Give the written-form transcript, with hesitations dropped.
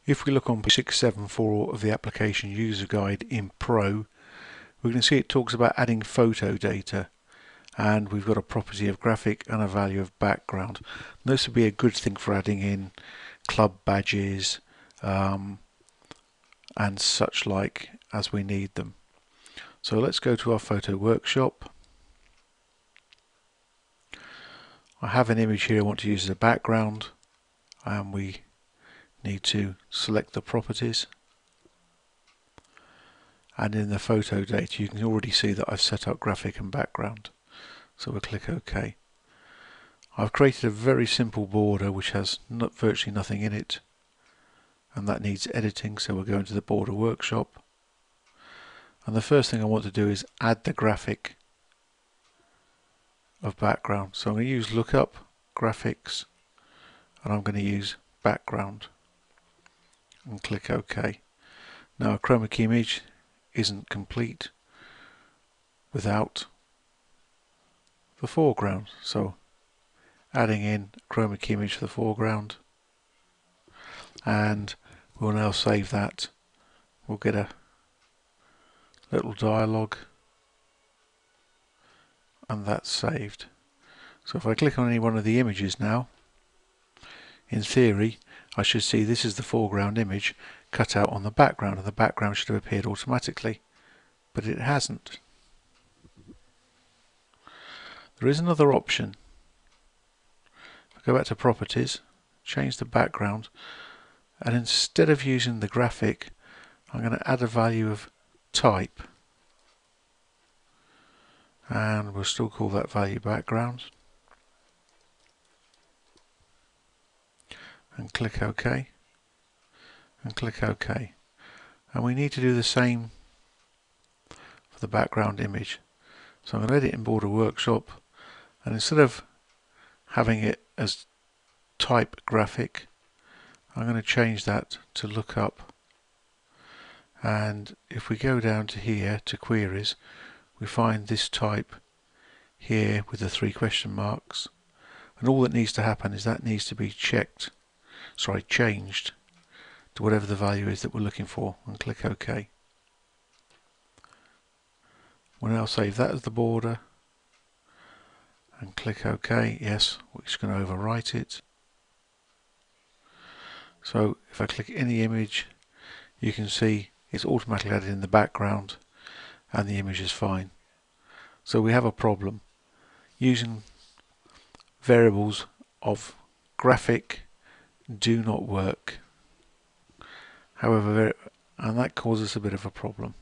If we look on page 674 of the application user guide in Pro, we can see it talks about adding photo data, and we've got a property of graphic and a value of background. And this would be a good thing for adding in club badges and such like as we need them. So let's go to our photo workshop. I have an image here I want to use as a background, and we need to select the properties, and in the photo data you can already see that I've set up graphic and background, so we'll click OK. I've created a very simple border which has virtually nothing in it, and that needs editing, so we'll go into the border workshop, and the first thing I want to do is add the graphic of background. So I'm going to use lookup graphics, and I'm going to use background and click OK. Now a chroma key image isn't complete without the foreground, so adding in a chroma key image for the foreground, and we'll now save that. We'll get a little dialogue, and that's saved. So if I click on any one of the images now, in theory I should see this is the foreground image cut out on the background, and the background should have appeared automatically, but it hasn't. There is another option. If I go back to properties, change the background, and instead of using the graphic I'm going to add a value of type, and we'll still call that value background, and click OK, and click OK. And we need to do the same for the background image. So I'm going to edit in Border Workshop, and instead of having it as type graphic, I'm going to change that to lookup. And if we go down to here to queries, we find this type here with the 3 question marks, and all that needs to happen is that needs to be changed to whatever the value is that we're looking for, and click OK. We'll now save that as the border and click OK. Yes, we're just going to overwrite it. So if I click any image, you can see it's automatically added in the background and the image is fine. So we have a problem. Using variables of graphic do not work. However, and that causes a bit of a problem.